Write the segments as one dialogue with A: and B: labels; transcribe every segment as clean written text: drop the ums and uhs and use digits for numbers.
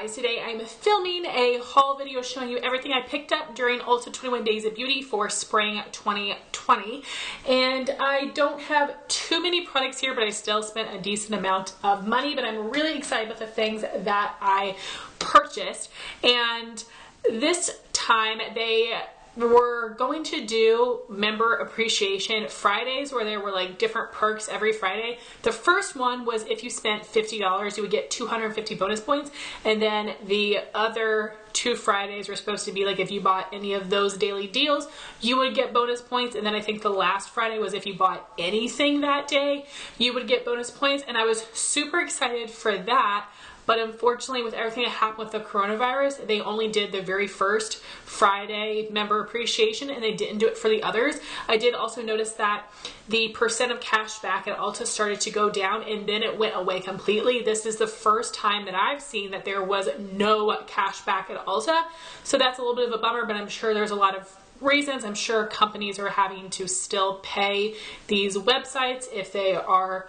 A: guys, today I'm filming a haul video showing you everything I picked up during Ulta 21 Days of Beauty for spring 2020. And I don't have too many products here, but I still spent a decent amount of money, but I'm really excited about the things that I purchased. And this time we're going to do member appreciation Fridays, where there were like different perks every Friday. The first one was if you spent $50, you would get 250 bonus points. And then the other two Fridays were supposed to be like if you bought any of those daily deals, you would get bonus points. And then I think the last Friday was if you bought anything that day, you would get bonus points. And I was super excited for that. But unfortunately, with everything that happened with the coronavirus, they only did the very first Friday member appreciation and they didn't do it for the others. I did also notice that the percent of cash back at Ulta started to go down and then it went away completely. This is the first time that I've seen that there was no cash back at Ulta. So that's a little bit of a bummer, but I'm sure there's a lot of reasons. I'm sure companies are having to still pay these websites if they are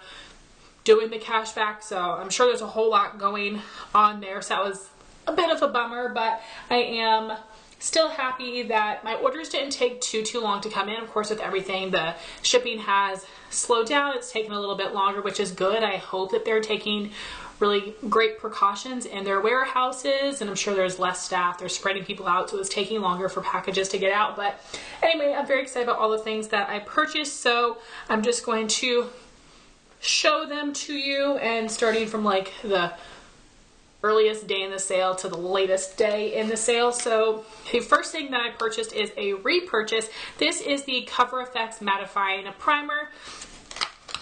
A: doing the cash back, so I'm sure there's a whole lot going on there. So that was a bit of a bummer, but I am still happy that my orders didn't take too long to come in. Of course, with everything, the shipping has slowed down. It's taken a little bit longer, which is good. I hope that they're taking really great precautions in their warehouses, and I'm sure there's less staff. They're spreading people out, so it's taking longer for packages to get out. But anyway, I'm very excited about all the things that I purchased, so I'm just going to show them to you, and starting from like the earliest day in the sale to the latest day in the sale. So the first thing that I purchased is a repurchase. This is the CoverFx Mattifying Primer.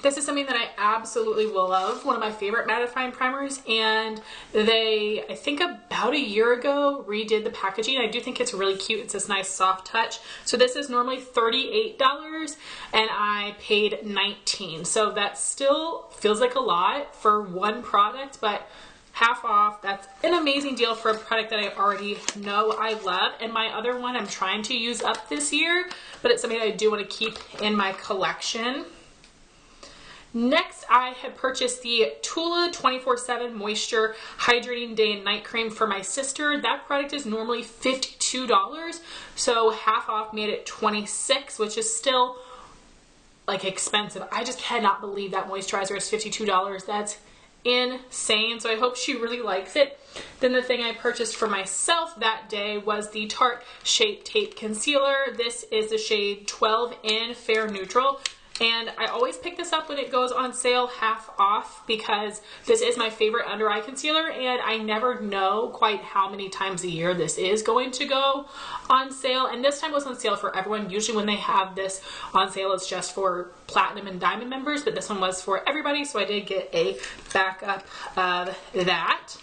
A: This is something that I absolutely will love. One of my favorite mattifying primers, and they, I think about a year ago, redid the packaging. I do think it's really cute. It's this nice soft touch. So this is normally $38 and I paid $19. So that still feels like a lot for one product, but half off, that's an amazing deal for a product that I already know I love. And my other one I'm trying to use up this year, but it's something I do want to keep in my collection. Next, I had purchased the Tula 24/7 Moisture Hydrating Day and Night Cream for my sister. That product is normally $52, so half off made it $26, which is still like expensive. I just cannot believe that moisturizer is $52. That's insane, so I hope she really likes it. Then the thing I purchased for myself that day was the Tarte Shape Tape Concealer. This is the shade 12 in Fair Neutral. And I always pick this up when it goes on sale half off because this is my favorite under eye concealer, and I never know quite how many times a year this is going to go on sale. And this time it was on sale for everyone. Usually when they have this on sale, it's just for platinum and diamond members, but this one was for everybody, so I did get a backup of that.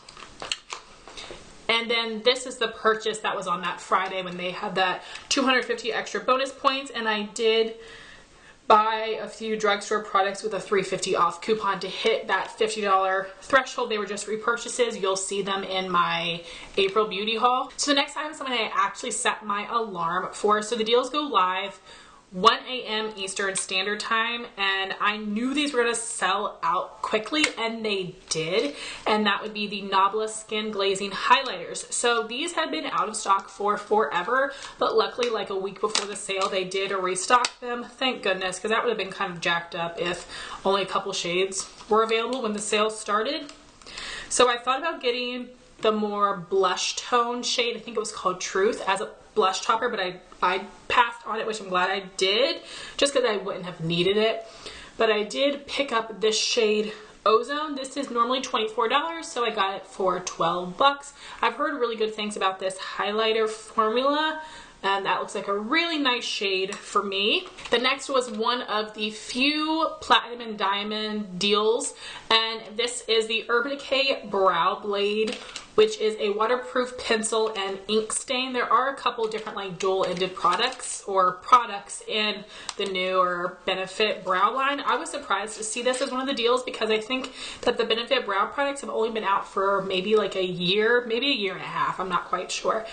A: And then this is the purchase that was on that Friday when they had that 250 extra bonus points, and I did buy a few drugstore products with a $3.50 off coupon to hit that $50 threshold. They were just repurchases. You'll see them in my April beauty haul. So the next item is something I actually set my alarm for. So the deals go live 1 a.m. Eastern Standard Time, and I knew these were going to sell out quickly, and they did. And that would be the Nabla Skin Glazing Highlighters. So these had been out of stock for forever, but luckily like a week before the sale they did restock them. Thank goodness, because that would have been kind of jacked up if only a couple shades were available when the sale started. So I thought about getting the more blush tone shade. I think it was called Truth, as a blush topper, but I passed on it, which I'm glad I did, just because I wouldn't have needed it. But I did pick up this shade Ozone. This is normally $24, so I got it for $12. I've heard really good things about this highlighter formula, and that looks like a really nice shade for me. The next was one of the few platinum and diamond deals, and this is the Urban Decay Brow Blade, which is a waterproof pencil and ink stain. There are a couple different like dual-ended products in the newer Benefit Brow line. I was surprised to see this as one of the deals because I think that the Benefit Brow products have only been out for maybe like a year, maybe a year and a half. I'm not quite sure.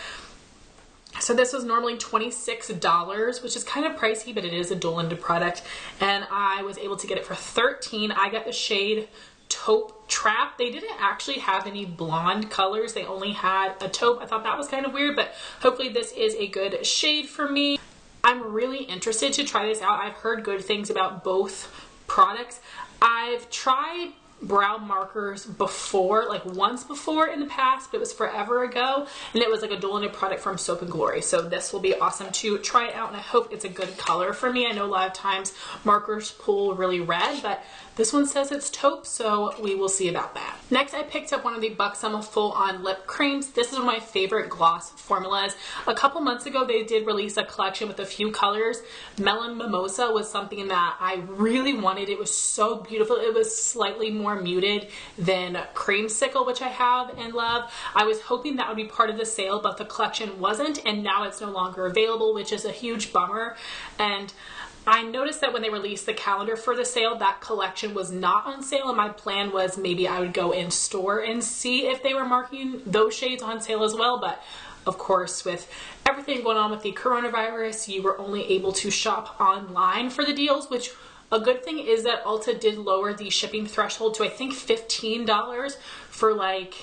A: So this was normally $26, which is kind of pricey, but it is a dual-ended product, and I was able to get it for $13. I got the shade taupe trap. They didn't actually have any blonde colors. They only had a taupe. I thought that was kind of weird, but hopefully this is a good shade for me. I'm really interested to try this out. I've heard good things about both products. I've tried brow markers before, like once before in the past, but it was forever ago, and it was like a dual knit product from Soap and Glory. So this will be awesome to try it out, and I hope it's a good color for me. I know a lot of times markers pull really red, but this one says it's taupe, so we will see about that. Next, I picked up one of the Buxom Full On Lip Creams. This is one of my favorite gloss formulas. A couple months ago, they did release a collection with a few colors. Melon Mimosa was something that I really wanted. It was so beautiful. It was slightly more muted than Creamsicle, which I have and love. I was hoping that would be part of the sale, but the collection wasn't, and now it's no longer available, which is a huge bummer. And I noticed that when they released the calendar for the sale, that collection was not on sale, and my plan was maybe I would go in store and see if they were marking those shades on sale as well. But of course, with everything going on with the coronavirus, you were only able to shop online for the deals, which a good thing is that Ulta did lower the shipping threshold to I think $15 for like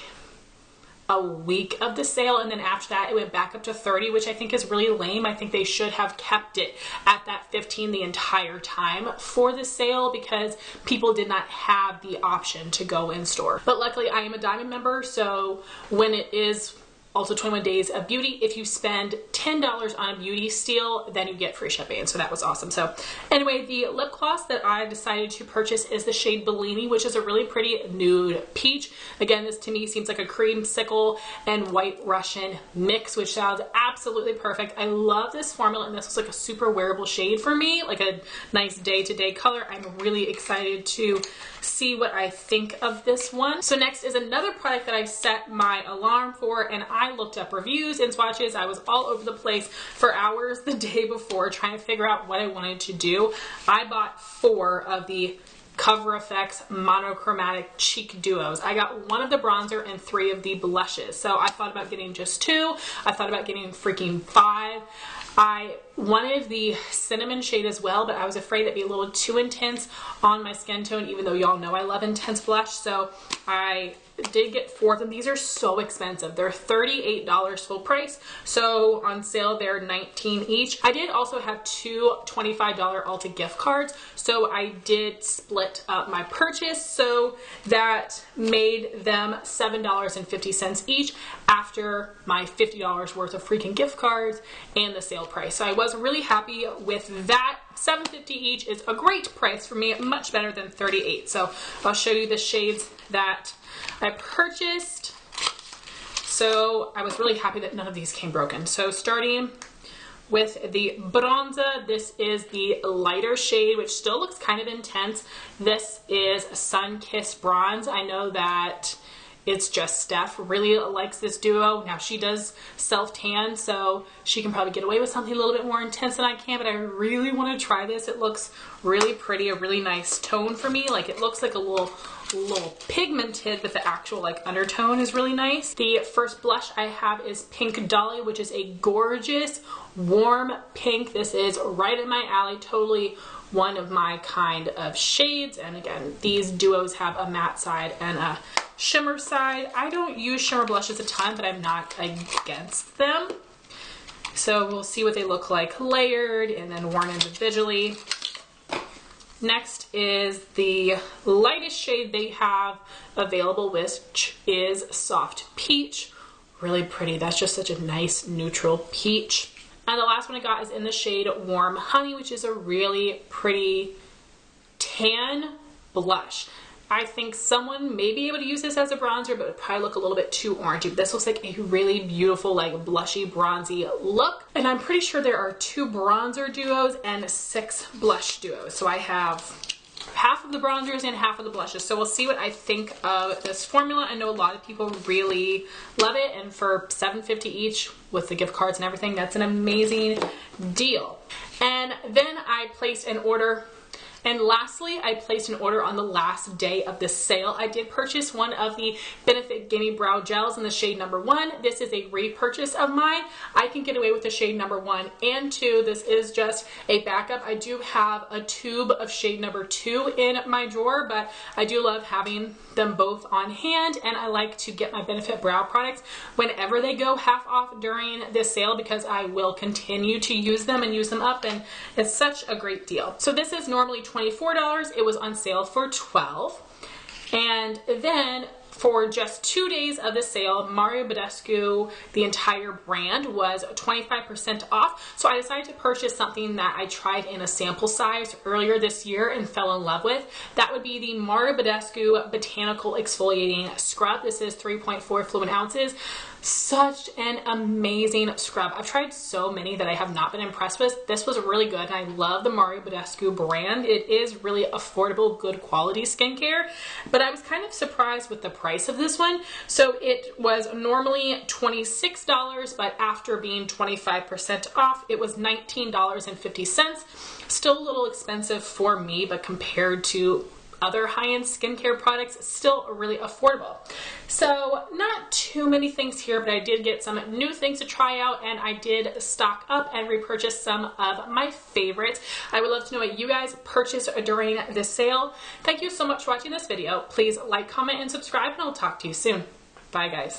A: a week of the sale, and then after that it went back up to $30, which I think is really lame. I think they should have kept it at that $15 the entire time for the sale, because people did not have the option to go in store. But luckily I am a Diamond member, so when it is also 21 days of beauty, if you spend $10 on a beauty steal, then you get free shipping. So that was awesome. So anyway, the lip gloss that I decided to purchase is the shade Bellini, which is a really pretty nude peach. Again, this to me seems like a creamsicle and white Russian mix, which sounds absolutely perfect. I love this formula, and this was like a super wearable shade for me, like a nice day-to-day color. I'm really excited to see what I think of this one. So next is another product that I set my alarm for, and I looked up reviews and swatches. I was all over the place for hours the day before trying to figure out what I wanted to do. I bought 4 of the CoverFx Monochromatic Cheek Duos. I got 1 of the bronzer and 3 of the blushes. So I thought about getting just 2. I thought about getting freaking 5. I wanted the cinnamon shade as well, but I was afraid it'd be a little too intense on my skin tone, even though y'all know I love intense blush. So I did get 4 of them. These are so expensive. They're $38 full price. So on sale, they're $19 each. I did also have 2 $25 Ulta gift cards. So I did split up my purchase. So that made them $7.50 each after my $50 worth of freaking gift cards and the sale price. So I was really happy with that. $7.50 each is a great price for me, much better than $38. So I'll show you the shades that I purchased. So I was really happy that none of these came broken. So starting with the bronzer, this is the lighter shade, which still looks kind of intense. This is Sunkissed Bronze. I know that it's just Steph really likes this duo. Now she does self-tan, so she can probably get away with something a little bit more intense than I can, but I really want to try this. It looks really pretty, a really nice tone for me. Like, it looks like a little pigmented, but the actual like undertone is really nice. The first blush I have is Pink Dahlia, which is a gorgeous warm pink. This is right in my alley, totally one of my kind of shades. And again, these duos have a matte side and a shimmer side. I don't use shimmer blushes a ton, but I'm not against them. So we'll see what they look like layered and then worn individually. Next is the lightest shade they have available, which is Soft Peach. Really pretty. That's just such a nice neutral peach. And the last one I got is in the shade Warm Honey, which is a really pretty tan blush. I think someone may be able to use this as a bronzer, but it would probably look a little bit too orangey. But this looks like a really beautiful, like blushy, bronzy look. And I'm pretty sure there are 2 bronzer duos and 6 blush duos. So I have half of the bronzers and half of the blushes. So we'll see what I think of this formula. I know a lot of people really love it, and for $7.50 each with the gift cards and everything, that's an amazing deal. And then I placed an order And lastly, I placed an order on the last day of the sale. I did purchase one of the Benefit Gimme Brow Gels in the shade number 1. This is a repurchase of mine. I can get away with the shade number 1 and 2. This is just a backup. I do have a tube of shade number 2 in my drawer, but I do love having them both on hand, and I like to get my Benefit brow products whenever they go half off during this sale because I will continue to use them and use them up, and it's such a great deal. So this is normally $24. It was on sale for $12. And then for just 2 days of the sale, Mario Badescu, the entire brand, was 25% off. So I decided to purchase something that I tried in a sample size earlier this year and fell in love with. That would be the Mario Badescu Botanical Exfoliating Scrub. This is 3.4 fluid ounces. Such an amazing scrub. I've tried so many that I have not been impressed with. This was really good, and I love the Mario Badescu brand. It is really affordable, good quality skincare, but I was kind of surprised with the price of this one. So it was normally $26, but after being 25% off, it was $19.50. Still a little expensive for me, but compared to other high-end skincare products, still really affordable. So not too many things here, but I did get some new things to try out, and I did stock up and repurchase some of my favorites. I would love to know what you guys purchased during this sale. Thank you so much for watching this video. Please like, comment, and subscribe, and I'll talk to you soon. Bye, guys.